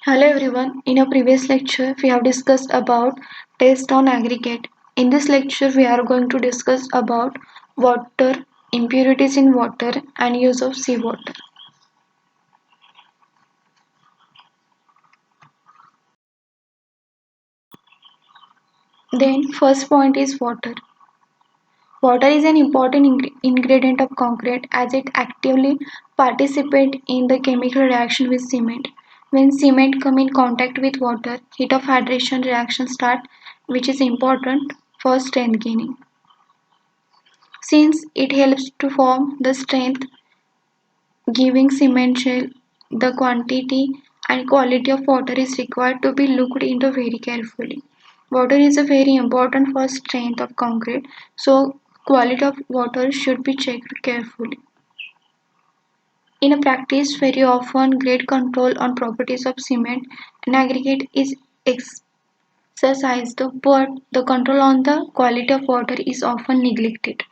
Hello everyone. In a previous lecture, we have discussed about test on aggregate. In this lecture, we are going to discuss about water, impurities in water and use of seawater. Then first point is water. Water is an important ingredient of concrete as it actively participates in the chemical reaction with cement. When cement come in contact with water, heat of hydration reaction start, which is important for strength gaining. Since it helps to form the strength giving cement shell, the quantity and quality of water is required to be looked into very carefully. Water is a very important for strength of concrete, so quality of water should be checked carefully. In a practice, very often great control on properties of cement and aggregate is exercised, but the control on the quality of water is often neglected.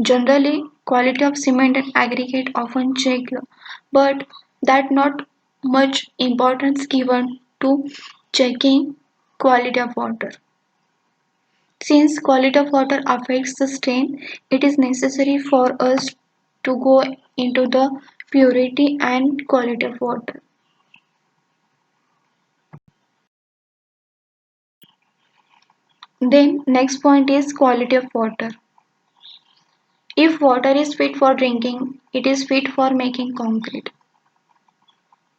Generally, quality of cement and aggregate often checked, but that not much importance given to checking quality of water. Since quality of water affects the strain, it is necessary for us to go into the purity and quality of water. Then next point is quality of water. If water is fit for drinking, it is fit for making concrete.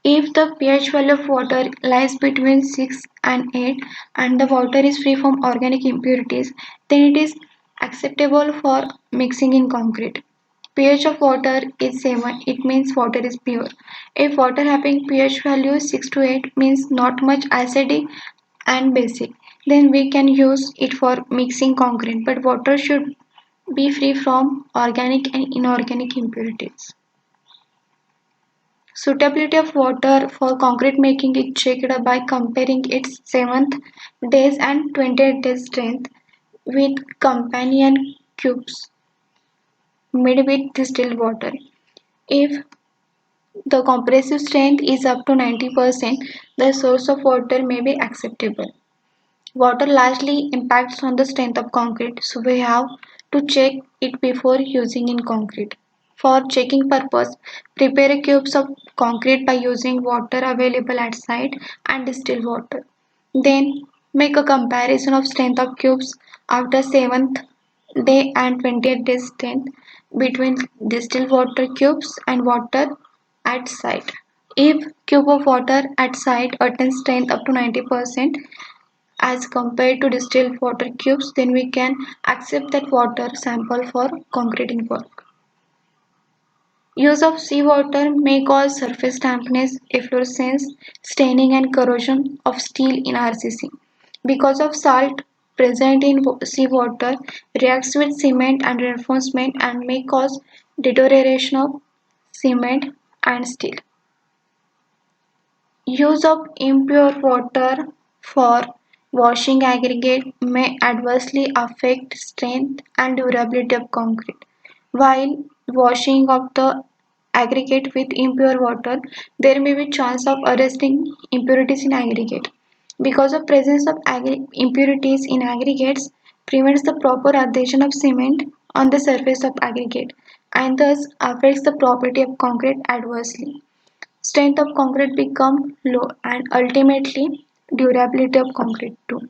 If the pH value of water lies between 6 and 8 and the water is free from organic impurities, then it is acceptable for mixing in concrete. pH of water is 7, it means water is pure. If water having pH value 6 to 8 means not much acidic and basic, then we can use it for mixing concrete, but water should be free from organic and inorganic impurities. Suitability of water for concrete making is checked by comparing its 7th days and 20th days strength with companion cubes made with distilled water. If the compressive strength is up to 90%, the source of water may be acceptable. Water largely impacts on the strength of concrete, so we have to check it before using in concrete. For checking purpose, prepare cubes of concrete by using water available at site and distilled water. Then make a comparison of strength of cubes after 7th day and 20th day strength between distilled water cubes and water at site. If cube of water at site attains strength up to 90% as compared to distilled water cubes, then we can accept that water sample for concreting work. Use of seawater may cause surface dampness, efflorescence, staining and corrosion of steel in RCC. Because of salt present in seawater reacts with cement and reinforcement and may cause deterioration of cement and steel. Use of impure water for washing aggregate may adversely affect strength and durability of concrete. While washing of the aggregate with impure water, there may be chance of arresting impurities in aggregate. Because of presence of impurities in aggregates prevents the proper adhesion of cement on the surface of aggregate and thus affects the property of concrete adversely. Strength of concrete become low and ultimately durability of concrete too.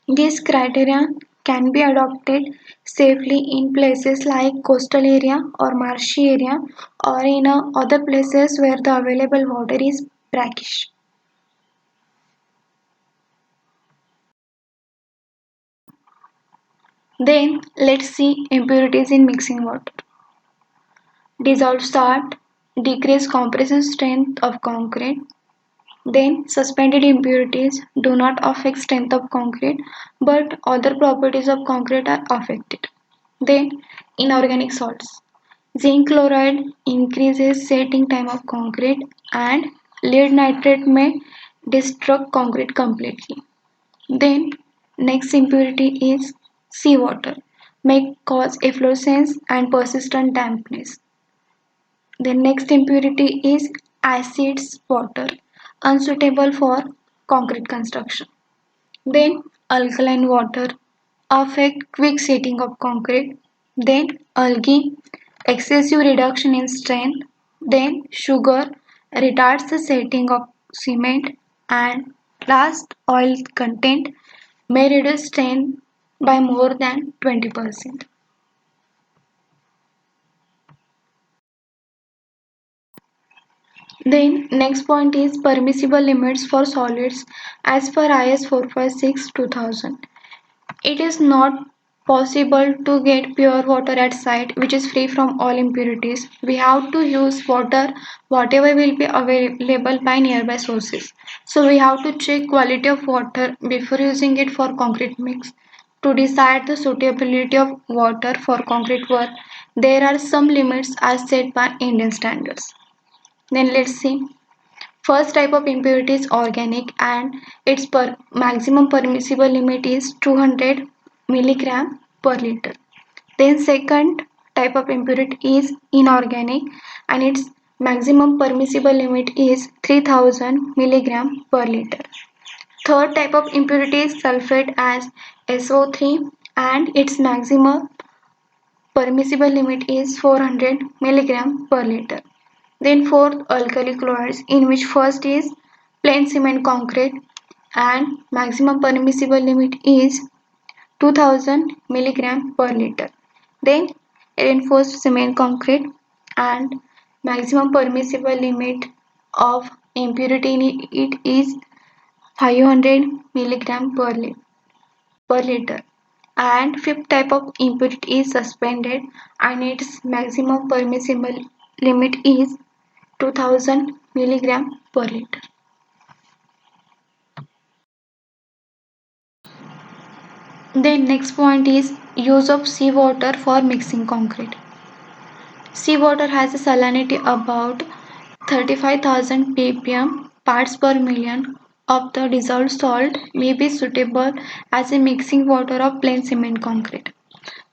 These criteria can be adopted safely in places like coastal area or marshy area or in other places where the available water is brackish. Then let's see impurities in mixing water. Dissolved salt decrease compression strength of concrete. Then suspended impurities do not affect strength of concrete, but other properties of concrete are affected. Then inorganic salts. Zinc chloride increases setting time of concrete and lead nitrate may destruct concrete completely. Then next impurity is seawater, may cause efflorescence and persistent dampness. The next impurity is acids water, unsuitable for concrete construction. Then alkaline water affect quick setting of concrete. Then algae, excessive reduction in strength. Then sugar retards the setting of cement. And last, oil content may reduce strength by more than 20%. Then next point is permissible limits for solids as per IS 456 2000. It is not possible to get pure water at site which is free from all impurities. We have to use water whatever will be available by nearby sources. So we have to check quality of water before using it for concrete mix. To decide the suitability of water for concrete work, there are some limits as set by Indian standards. Then let's see. First type of impurity is organic and its maximum permissible limit is 200 milligram per liter. Then second type of impurity is inorganic and its maximum permissible limit is 3000 milligram per liter. Third type of impurity is sulfate as SO3 and its maximum permissible limit is 400 milligram per liter. Then fourth, alkali chlorides, in which first is plain cement concrete and maximum permissible limit is 2000 milligram per liter. Then reinforced cement concrete and maximum permissible limit of impurity in it is 500 milligram per liter. And fifth type of impurity is suspended and its maximum permissible limit is 2000 milligram per liter. Then next point is use of seawater for mixing concrete. Seawater has a salinity about 35,000 ppm parts per million of the dissolved salt may be suitable as a mixing water of plain cement concrete.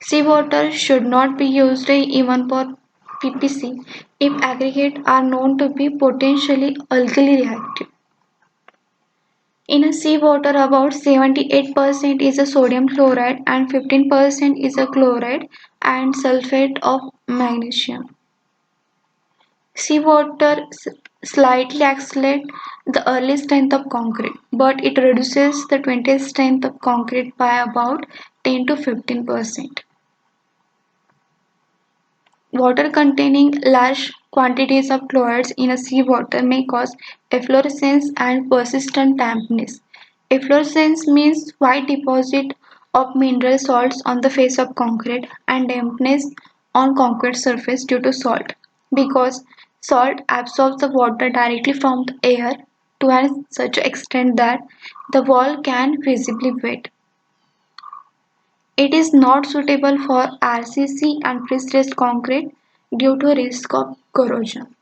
Seawater should not be used even for PPC if aggregates are known to be potentially alkali reactive. In a seawater, about 78% is a sodium chloride and 15% is a chloride and sulfate of magnesium. Seawater slightly accelerates the early strength of concrete, but it reduces the 20th strength of concrete by about 10 to 15%. Water containing large quantities of chlorides in a seawater may cause efflorescence and persistent dampness. Efflorescence means white deposit of mineral salts on the face of concrete and dampness on concrete surface due to salt, because salt absorbs the water directly from the air to such extent that the wall can visibly wet. It is not suitable for RCC and pre-stressed concrete due to risk of corrosion.